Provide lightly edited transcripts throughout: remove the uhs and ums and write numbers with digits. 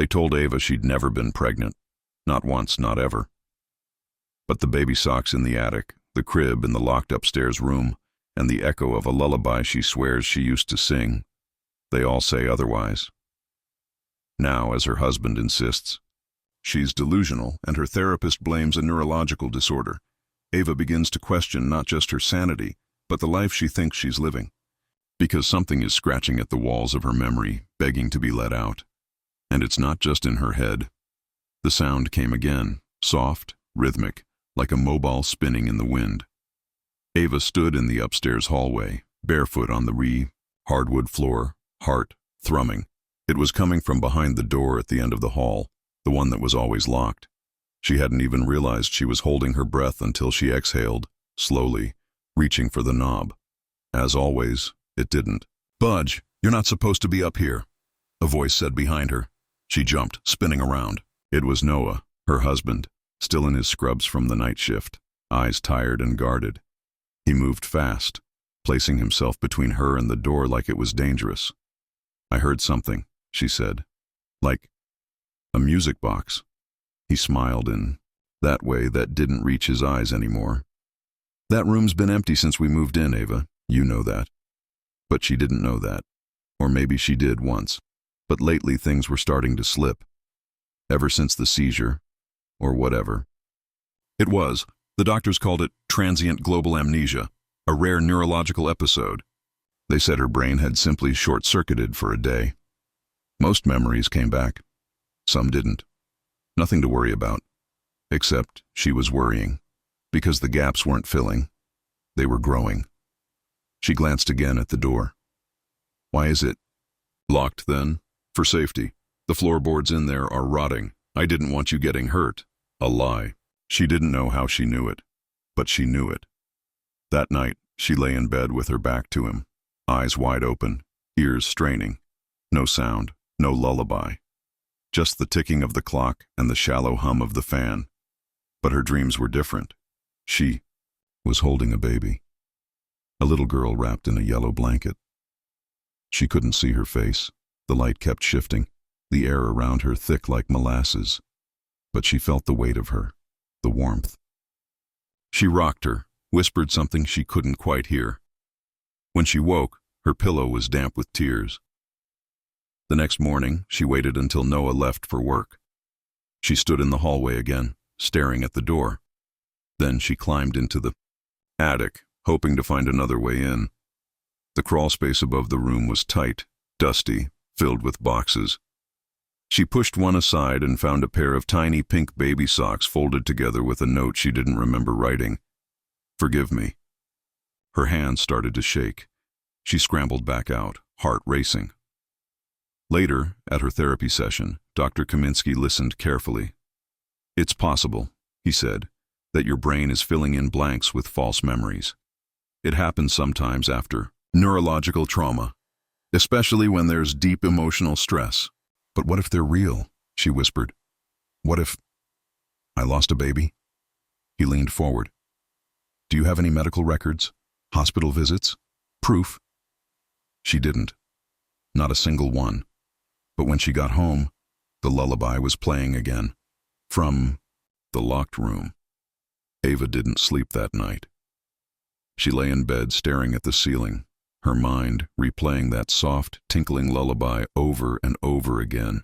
They told Ava she'd never been pregnant. Not once, not ever. But the baby socks in the attic, the crib in the locked upstairs room, and the echo of a lullaby she swears she used to sing, they all say otherwise. Now, as her husband insists, she's delusional and her therapist blames a neurological disorder, Ava begins to question not just her sanity, but the life she thinks she's living. Because something is scratching at the walls of her memory, begging to be let out. And it's not just in her head. The sound came again, soft, rhythmic, like a mobile spinning in the wind. Ava stood in the upstairs hallway, barefoot on the hardwood floor, heart thrumming. It was coming from behind the door at the end of the hall, the one that was always locked. She hadn't even realized she was holding her breath until she exhaled, slowly, reaching for the knob. As always, it didn't. "Budge, you're not supposed to be up here," a voice said behind her. She jumped, spinning around. It was Noah, her husband, still in his scrubs from the night shift, eyes tired and guarded. He moved fast, placing himself between her and the door like it was dangerous. "I heard something," she said. "Like a music box." He smiled in that way that didn't reach his eyes anymore. "That room's been empty since we moved in, Ava. You know that." But she didn't know that. Or maybe she did once. But lately things were starting to slip. Ever since the seizure, or whatever. It was. The doctors called it transient global amnesia, a rare neurological episode. They said her brain had simply short-circuited for a day. Most memories came back. Some didn't. Nothing to worry about. Except she was worrying. Because the gaps weren't filling. They were growing. She glanced again at the door. "Why is it locked then?" "For safety. The floorboards in there are rotting. I didn't want you getting hurt." A lie. She didn't know how she knew it. But she knew it. That night, she lay in bed with her back to him, eyes wide open, ears straining. No sound, no lullaby. Just the ticking of the clock and the shallow hum of the fan. But her dreams were different. She was holding a baby. A little girl wrapped in a yellow blanket. She couldn't see her face. The light kept shifting, the air around her thick like molasses. But she felt the weight of her, the warmth. She rocked her, whispered something she couldn't quite hear. When she woke, her pillow was damp with tears. The next morning, she waited until Noah left for work. She stood in the hallway again, staring at the door. Then she climbed into the attic, hoping to find another way in. The crawl space above the room was tight, dusty, filled with boxes. She pushed one aside and found a pair of tiny pink baby socks folded together with a note she didn't remember writing. "Forgive me." Her hands started to shake. She scrambled back out, heart racing. Later, at her therapy session, Dr. Kaminsky listened carefully. "It's possible," he said, "that your brain is filling in blanks with false memories. It happens sometimes after neurological trauma, especially when there's deep emotional stress." "But what if they're real?" she whispered. "What if I lost a baby?" He leaned forward. "Do you have any medical records? Hospital visits? Proof?" She didn't. Not a single one. But when she got home, the lullaby was playing again. From the locked room. Ava didn't sleep that night. She lay in bed staring at the ceiling, her mind replaying that soft, tinkling lullaby over and over again,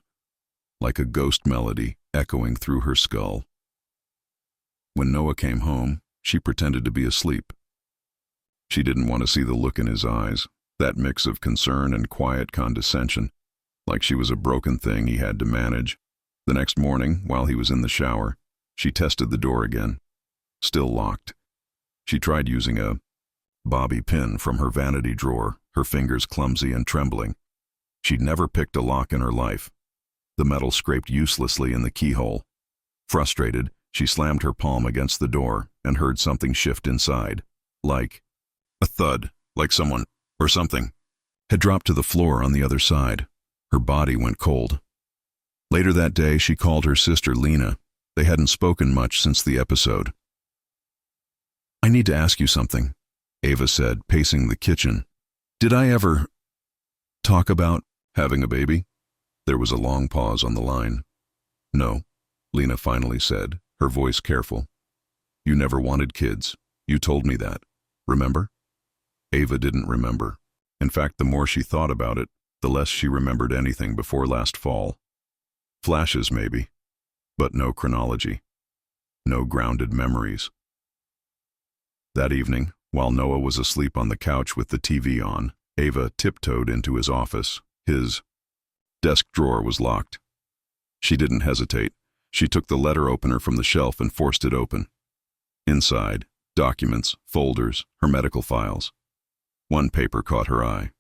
like a ghost melody echoing through her skull. When Noah came home, she pretended to be asleep. She didn't want to see the look in his eyes, that mix of concern and quiet condescension, like she was a broken thing he had to manage. The next morning, while he was in the shower, she tested the door again. Still locked. She tried using a bobby pin from her vanity drawer, her fingers clumsy and trembling. She'd never picked a lock in her life. The metal scraped uselessly in the keyhole. Frustrated, she slammed her palm against the door and heard something shift inside. Like a thud, like someone, or something, had dropped to the floor on the other side. Her body went cold. Later that day, she called her sister Lena. They hadn't spoken much since the episode. "I need to ask you something," Ava said, pacing the kitchen. "Did I ever talk about having a baby?" There was a long pause on the line. "No," Lena finally said, her voice careful. "You never wanted kids. You told me that. Remember?" Ava didn't remember. In fact, the more she thought about it, the less she remembered anything before last fall. Flashes, maybe, but no chronology. No grounded memories. That evening, while Noah was asleep on the couch with the TV on, Ava tiptoed into his office. His desk drawer was locked. She didn't hesitate. She took the letter opener from the shelf and forced it open. Inside, documents, folders, her medical files. One paper caught her eye.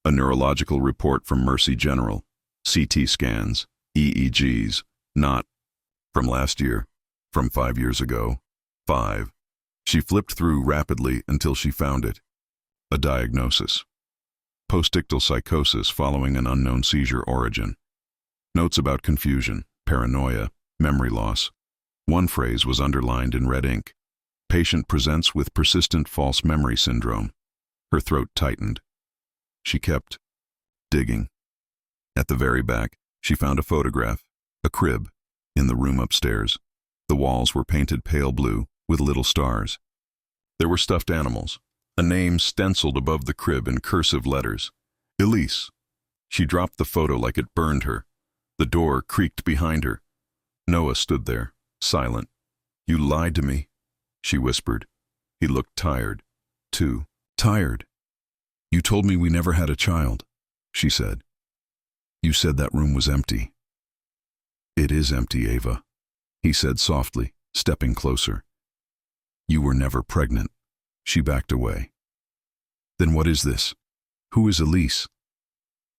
A neurological report from Mercy General. CT scans, EEGs, not from last year, from 5 years ago. 5. She flipped through rapidly until she found it. A diagnosis. Postictal psychosis following an unknown seizure origin. Notes about confusion, paranoia, memory loss. One phrase was underlined in red ink. Patient presents with persistent false memory syndrome. Her throat tightened. She kept digging. At the very back, she found a photograph, a crib, in the room upstairs. The walls were painted pale blue with little stars. There were stuffed animals. A name stenciled above the crib in cursive letters. Elise. She dropped the photo like it burned her. The door creaked behind her. Noah stood there, silent. "You lied to me," she whispered. He looked tired. Too tired. "You told me we never had a child," she said. "You said that room was empty." "It is empty, Ava," he said softly, stepping closer. "You were never pregnant." She backed away. "Then what is this? Who is Elise?"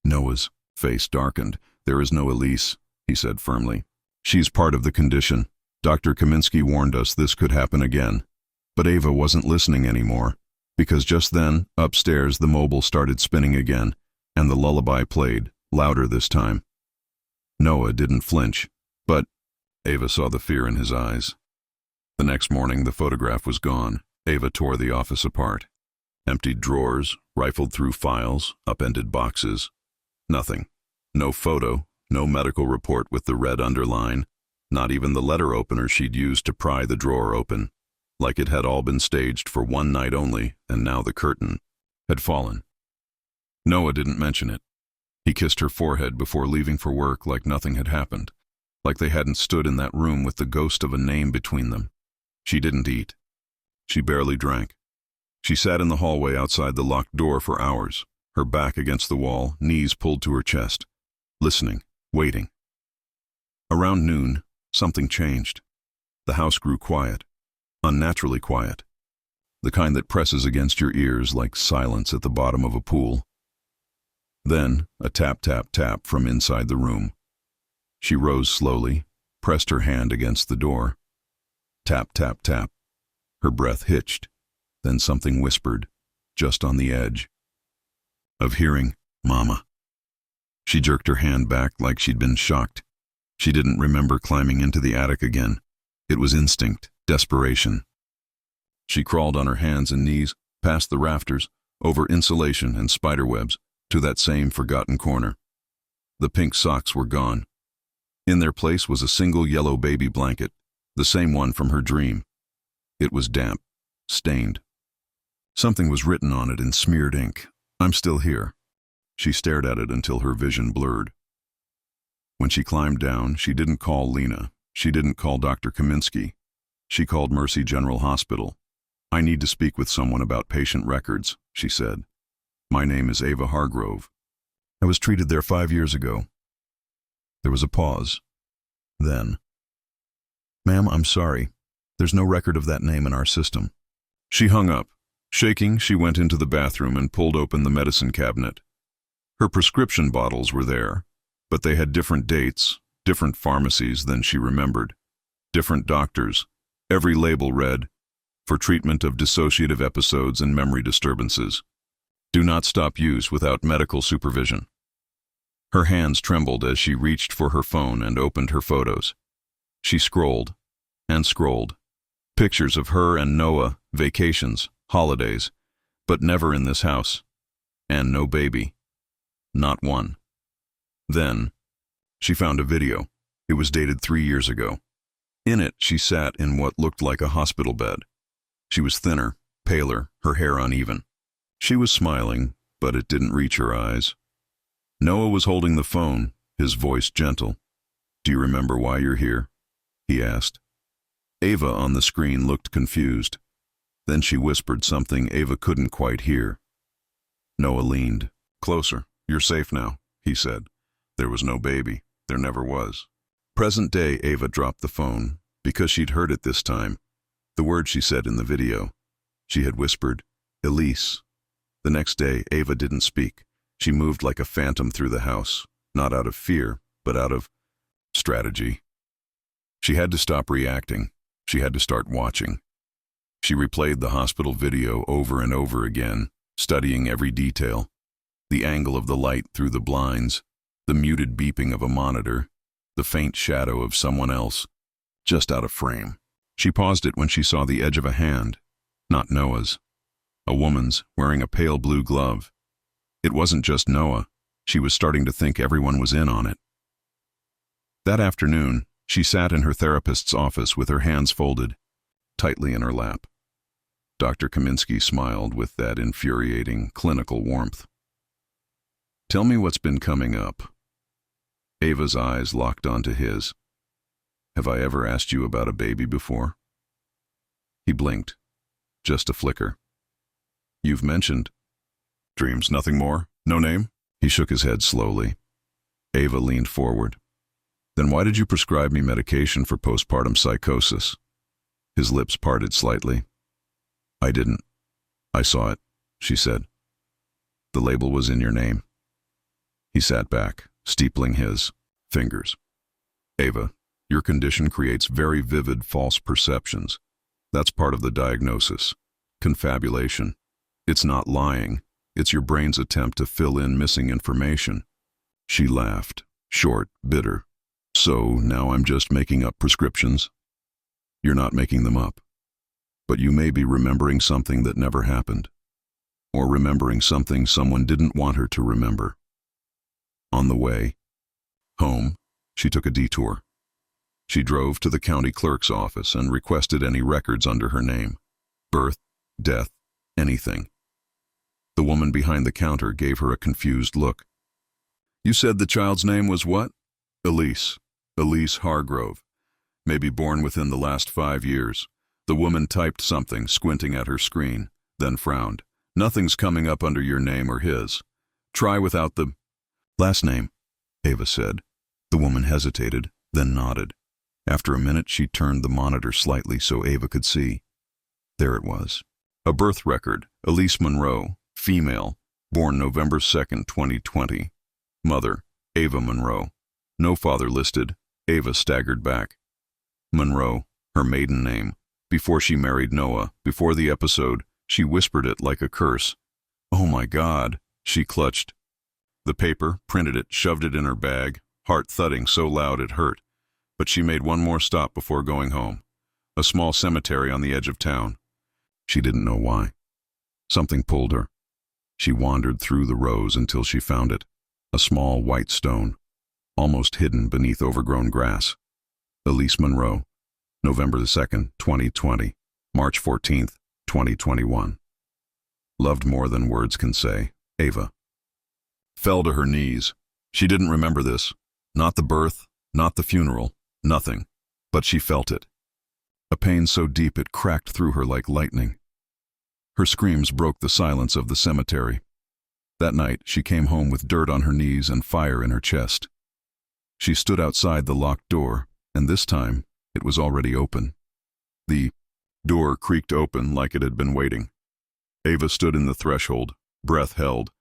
Noah's face darkened. "There is no Elise," he said firmly. "She's part of the condition. Dr. Kaminsky warned us this could happen again." But Ava wasn't listening anymore, because just then, upstairs, the mobile started spinning again, and the lullaby played, louder this time. Noah didn't flinch, but Ava saw the fear in his eyes. The next morning, the photograph was gone. Ava tore the office apart. Emptied drawers, rifled through files, upended boxes. Nothing. No photo, no medical report with the red underline, not even the letter opener she'd used to pry the drawer open. Like it had all been staged for one night only, and now the curtain had fallen. Noah didn't mention it. He kissed her forehead before leaving for work like nothing had happened, like they hadn't stood in that room with the ghost of a name between them. She didn't eat. She barely drank. She sat in the hallway outside the locked door for hours, her back against the wall, knees pulled to her chest, listening, waiting. Around noon, something changed. The house grew quiet, unnaturally quiet, the kind that presses against your ears like silence at the bottom of a pool. Then, a tap, tap, tap from inside the room. She rose slowly, pressed her hand against the door. Tap, tap, tap. Her breath hitched. Then something whispered, just on the edge of hearing, "Mama." She jerked her hand back like she'd been shocked. She didn't remember climbing into the attic again. It was instinct, desperation. She crawled on her hands and knees, past the rafters, over insulation and spiderwebs, to that same forgotten corner. The pink socks were gone. In their place was a single yellow baby blanket, the same one from her dream. It was damp, stained. Something was written on it in smeared ink. "I'm still here." She stared at it until her vision blurred. When she climbed down, she didn't call Lena. She didn't call Dr. Kaminsky. She called Mercy General Hospital. "I need to speak with someone about patient records," she said. "My name is Ava Hargrove. I was treated there 5 years ago." There was a pause. Then, "Ma'am, I'm sorry. There's no record of that name in our system." She hung up. Shaking, she went into the bathroom and pulled open the medicine cabinet. Her prescription bottles were there, but they had different dates, different pharmacies than she remembered, different doctors. Every label read, "For treatment of dissociative episodes and memory disturbances. Do not stop use without medical supervision." Her hands trembled as she reached for her phone and opened her photos. She scrolled and scrolled. Pictures of her and Noah, vacations, holidays, but never in this house. And no baby. Not one. Then, She found a video. It was dated 3 years ago. In it, she sat in what looked like a hospital bed. She was thinner, paler, her hair uneven. She was smiling, but it didn't reach her eyes. Noah was holding the phone, his voice gentle. "Do you remember why you're here?" he asked. Ava on the screen looked confused. Then she whispered something Ava couldn't quite hear. Noah leaned closer. "You're safe now," he said. "There was no baby. There never was." Present day, Ava dropped the phone, because she'd heard it this time. The word she said in the video. She had whispered, "Elise." The next day, Ava didn't speak. She moved like a phantom through the house, not out of fear, but out of strategy. She had to stop reacting. She had to start watching. She replayed the hospital video over and over again, studying every detail. The angle of the light through the blinds, the muted beeping of a monitor, the faint shadow of someone else, just out of frame. She paused it when she saw the edge of a hand, not Noah's. A woman's, wearing a pale blue glove. It wasn't just Noah. She was starting to think everyone was in on it. That afternoon, she sat in her therapist's office with her hands folded, tightly in her lap. Dr. Kaminsky smiled with that infuriating, clinical warmth. "Tell me what's been coming up." Ava's eyes locked onto his. "Have I ever asked you about a baby before?" He blinked. Just a flicker. "You've mentioned dreams, nothing more? No name?" He shook his head slowly. Ava leaned forward. "Then why did you prescribe me medication for postpartum psychosis?" His lips parted slightly. "I didn't. I saw it," she said. "The label was in your name." He sat back, steepling his fingers. "Ava, your condition creates very vivid false perceptions. That's part of the diagnosis. Confabulation. It's not lying. It's your brain's attempt to fill in missing information." She laughed, short, bitter. "So now I'm just making up prescriptions?" "You're not making them up. But you may be remembering something that never happened. Or remembering something someone didn't want her to remember." On the way home, she took a detour. She drove to the county clerk's office and requested any records under her name. Birth, death, anything. The woman behind the counter gave her a confused look. "You said the child's name was what?" "Elise. Elise Hargrove. Maybe born within the last 5 years. The woman typed something, squinting at her screen, then frowned. "Nothing's coming up under your name or his. Try without the last name," Ava said. The woman hesitated, then nodded. After a minute, she turned the monitor slightly so Ava could see. There it was. A birth record, Elise Monroe, female, born November 2nd, 2020. Mother, Ava Monroe. No father listed. Ava staggered back. Monroe, her maiden name. Before she married Noah, before the episode, she whispered it like a curse. "Oh my God," she clutched. The paper, printed it, shoved it in her bag, heart thudding so loud it hurt. But she made one more stop before going home. A small cemetery on the edge of town. She didn't know why. Something pulled her. She wandered through the rows until she found it. A small white stone, almost hidden beneath overgrown grass. Elise Monroe, November 2nd, 2020, March 14th, 2021. Loved more than words can say, Ava. Fell to her knees. She didn't remember this. Not the birth, not the funeral, nothing. But she felt it. A pain so deep it cracked through her like lightning. Her screams broke the silence of the cemetery. That night, she came home with dirt on her knees and fire in her chest. She stood outside the locked door, and this time, it was already open. The door creaked open like it had been waiting. Ava stood in the threshold, breath held,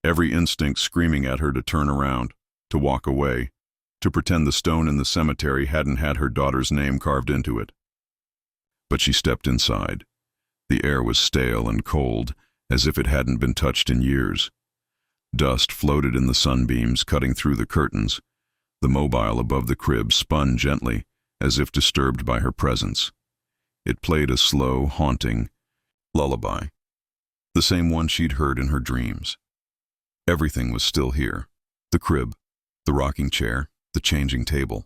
every instinct screaming at her to turn around, to walk away, to pretend the stone in the cemetery hadn't had her daughter's name carved into it. But she stepped inside. The air was stale and cold, as if it hadn't been touched in years. Dust floated in the sunbeams cutting through the curtains. The mobile above the crib spun gently, as if disturbed by her presence. It played a slow, haunting lullaby, the same one she'd heard in her dreams. Everything was still here. The crib, the rocking chair, the changing table.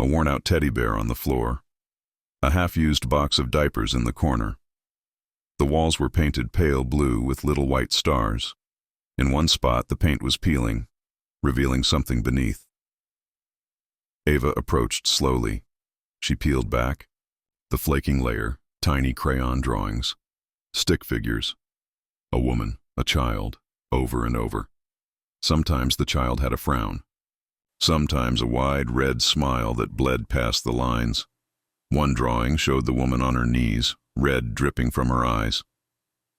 A worn-out teddy bear on the floor. A half-used box of diapers in the corner. The walls were painted pale blue with little white stars. In one spot, the paint was peeling, revealing something beneath. Ava approached slowly. She peeled back. The flaking layer, tiny crayon drawings, stick figures. A woman, a child, over and over. Sometimes the child had a frown. Sometimes a wide red smile that bled past the lines. One drawing showed the woman on her knees, red dripping from her eyes.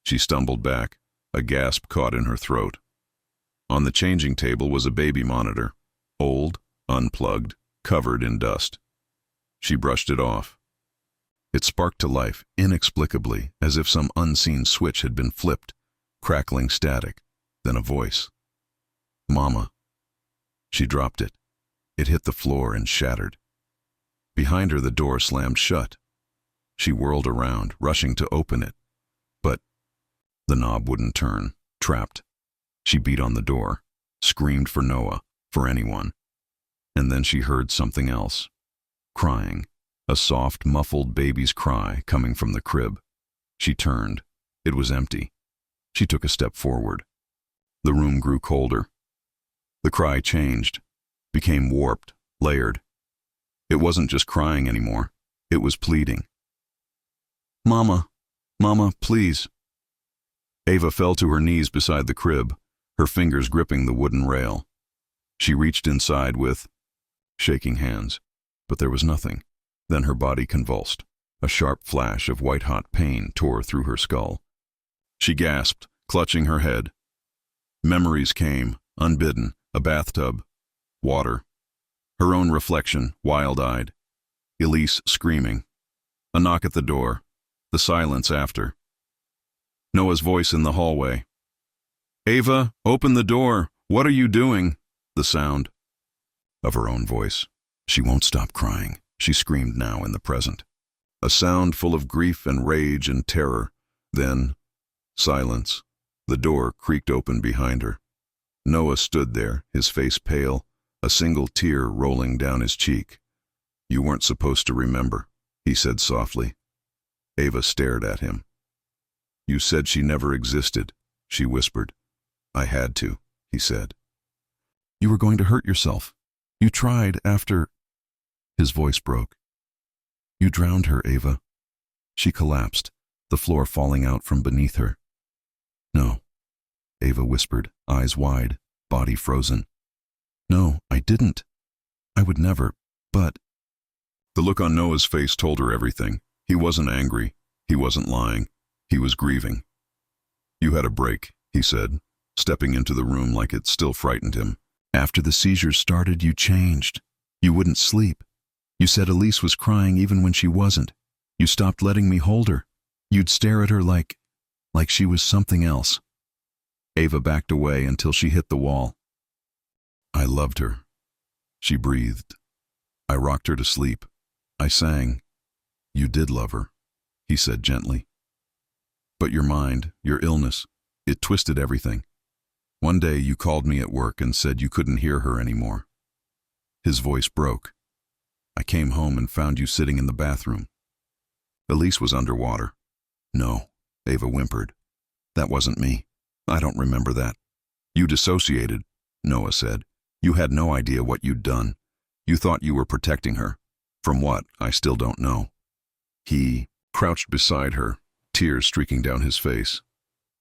She stumbled back, a gasp caught in her throat. On the changing table was a baby monitor, old, unplugged, covered in dust. She brushed it off. It sparked to life, inexplicably, as if some unseen switch had been flipped, crackling static, then a voice. "Mama." She dropped it. It hit the floor and shattered. Behind her, the door slammed shut. She whirled around, rushing to open it. But the knob wouldn't turn, trapped. She beat on the door, screamed for Noah, for anyone. And then she heard something else. Crying. A soft, muffled baby's cry coming from the crib. She turned. It was empty. She took a step forward. The room grew colder. The cry changed, became warped, layered. It wasn't just crying anymore. It was pleading. "Mama, Mama, please." Ava fell to her knees beside the crib, her fingers gripping the wooden rail. She reached inside with shaking hands, but there was nothing. Then her body convulsed. A sharp flash of white-hot pain tore through her skull. She gasped, clutching her head. Memories came, unbidden, a bathtub, water, her own reflection, wild-eyed, Elise screaming, a knock at the door, the silence after. Noah's voice in the hallway. "Ava, open the door. What are you doing?" The sound of her own voice. "She won't stop crying," she screamed now in the present. A sound full of grief and rage and terror. Then, silence. The door creaked open behind her. Noah stood there, his face pale, a single tear rolling down his cheek. "You weren't supposed to remember," he said softly. Ava stared at him. "You said she never existed," she whispered. "I had to," he said. "You were going to hurt yourself. You tried after—" His voice broke. "You drowned her, Ava." She collapsed, the floor falling out from beneath her. "No," Ava whispered, eyes wide, body frozen. "No, I didn't. I would never, but—" The look on Noah's face told her everything. He wasn't angry. He wasn't lying. He was grieving. "You had a break," he said, stepping into the room like it still frightened him. "After the seizures started, you changed. You wouldn't sleep. You said Elise was crying even when she wasn't. You stopped letting me hold her. You'd stare at her like she was something else." Ava backed away until she hit the wall. "I loved her," she breathed. "I rocked her to sleep. I sang." "You did love her," he said gently. "But your mind, your illness, it twisted everything. One day you called me at work and said you couldn't hear her anymore." His voice broke. "I came home and found you sitting in the bathroom. Elise was underwater." "No," Ava whimpered. "That wasn't me. I don't remember that." "You dissociated," Noah said. "You had no idea what you'd done. You thought you were protecting her. From what, I still don't know." He crouched beside her, tears streaking down his face.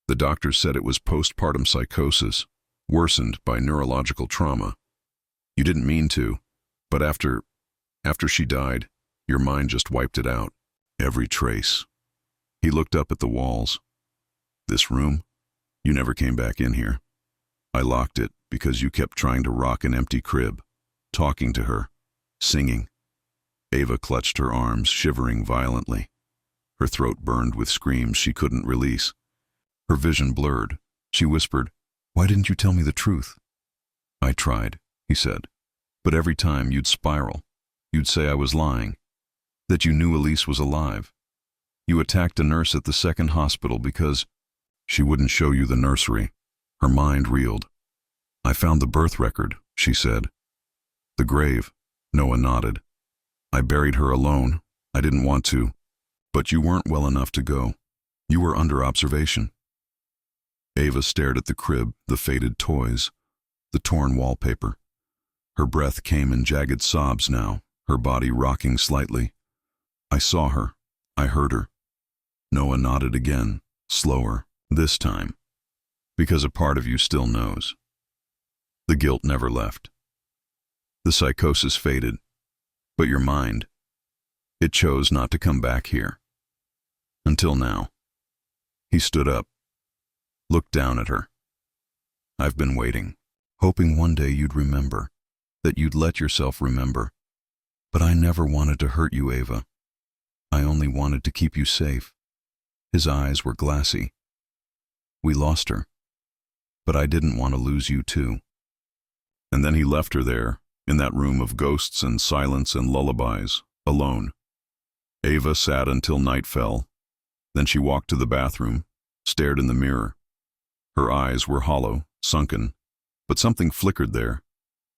"The doctors said it was postpartum psychosis, worsened by neurological trauma. You didn't mean to, but after she died, your mind just wiped it out. Every trace." He looked up at the walls. "This room? You never came back in here. I locked it because you kept trying to rock an empty crib, talking to her, singing." Ava clutched her arms, shivering violently. Her throat burned with screams she couldn't release. Her vision blurred. She whispered, "Why didn't you tell me the truth?" "I tried," he said. "But every time you'd spiral. You'd say I was lying, that you knew Elise was alive. You attacked a nurse at the second hospital because—" She wouldn't show you the nursery. Her mind reeled. "I found the birth record," she said. The grave. Noah nodded. I buried her alone. I didn't want to. But you weren't well enough to go. You were under observation. Ava stared at the crib, the faded toys, the torn wallpaper. Her breath came in jagged sobs now, her body rocking slightly. I saw her. I heard her. Noah nodded again, slower, this time. Because a part of you still knows. The guilt never left. The psychosis faded. But your mind, it chose not to come back here. Until now. He stood up, looked down at her. I've been waiting, hoping one day you'd remember, that you'd let yourself remember. But I never wanted to hurt you, Ava. I only wanted to keep you safe. His eyes were glassy. We lost her. But I didn't want to lose you too. And then he left her there, in that room of ghosts and silence and lullabies, alone. Ava sat until night fell. Then she walked to the bathroom, stared in the mirror. Her eyes were hollow, sunken, but something flickered there,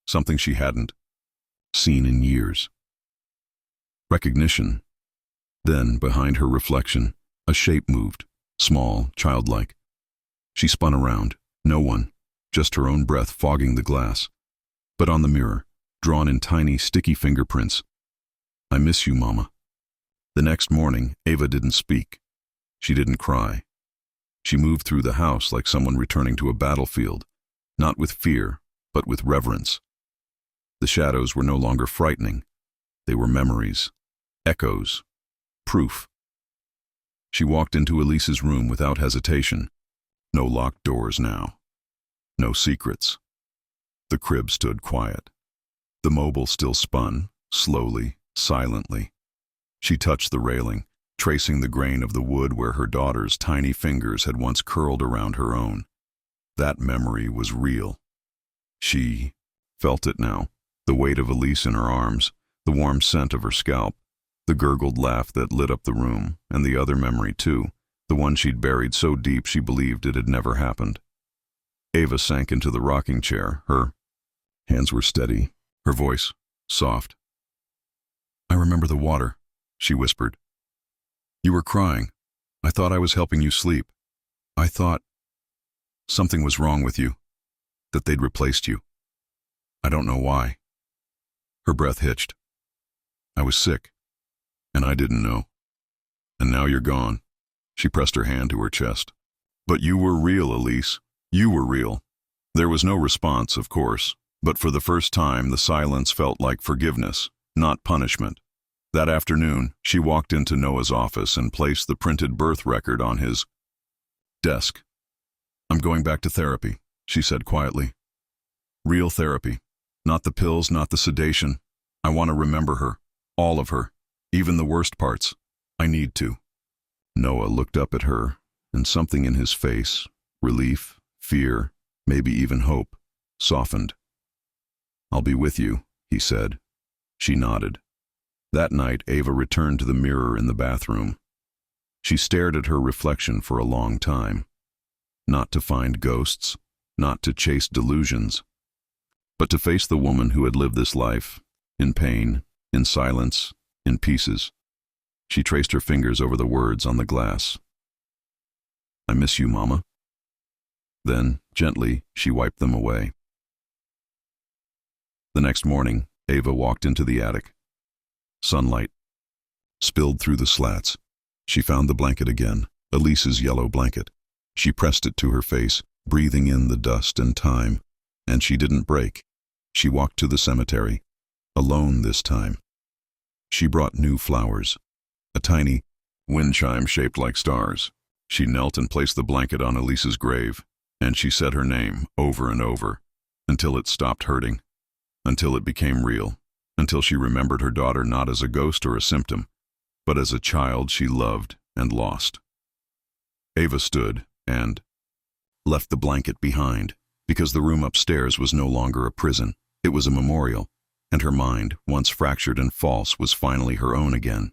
something she hadn't seen in years. Recognition. Then, behind her reflection, a shape moved, small, childlike. She spun around, no one, just her own breath fogging the glass. But on the mirror, drawn in tiny, sticky fingerprints, I miss you, Mama. The next morning, Ava didn't speak. She didn't cry. She moved through the house like someone returning to a battlefield, not with fear, but with reverence. The shadows were no longer frightening. They were memories, echoes, proof. She walked into Elise's room without hesitation. No locked doors now. No secrets. The crib stood quiet. The mobile still spun, slowly, silently. She touched the railing, tracing the grain of the wood where her daughter's tiny fingers had once curled around her own. That memory was real. She felt it now, the weight of Elise in her arms, the warm scent of her scalp, the gurgled laugh that lit up the room, and the other memory too, the one she'd buried so deep she believed it had never happened. Ava sank into the rocking chair. Her hands were steady, her voice soft. I remember the water, she whispered. You were crying. I thought I was helping you sleep. I thought something was wrong with you, that they'd replaced you. I don't know why. Her breath hitched. I was sick, and I didn't know. And now you're gone. She pressed her hand to her chest. But you were real, Elise. You were real. There was no response, of course, but for the first time the silence felt like forgiveness, not punishment. That afternoon, she walked into Noah's office and placed the printed birth record on his desk. I'm going back to therapy, she said quietly. Real therapy. Not the pills, not the sedation. I want to remember her. All of her. Even the worst parts. I need to. Noah looked up at her, and something in his face, relief, fear, maybe even hope, softened. I'll be with you, he said. She nodded. That night, Ava returned to the mirror in the bathroom. She stared at her reflection for a long time. Not to find ghosts, not to chase delusions, but to face the woman who had lived this life, in pain, in silence, in pieces. She traced her fingers over the words on the glass. I miss you, Mama. Then, gently, she wiped them away. The next morning, Ava walked into the attic. Sunlight spilled through the slats. She found the blanket again, Elise's yellow blanket. She pressed it to her face, breathing in the dust and time, and she didn't break. She walked to the cemetery, alone this time. She brought new flowers, a tiny wind chime shaped like stars. She knelt and placed the blanket on Elise's grave, and she said her name over and over, until it stopped hurting, until it became real, until she remembered her daughter not as a ghost or a symptom, but as a child she loved and lost. Ava stood and left the blanket behind, because the room upstairs was no longer a prison. It was a memorial, and her mind, once fractured and false, was finally her own again.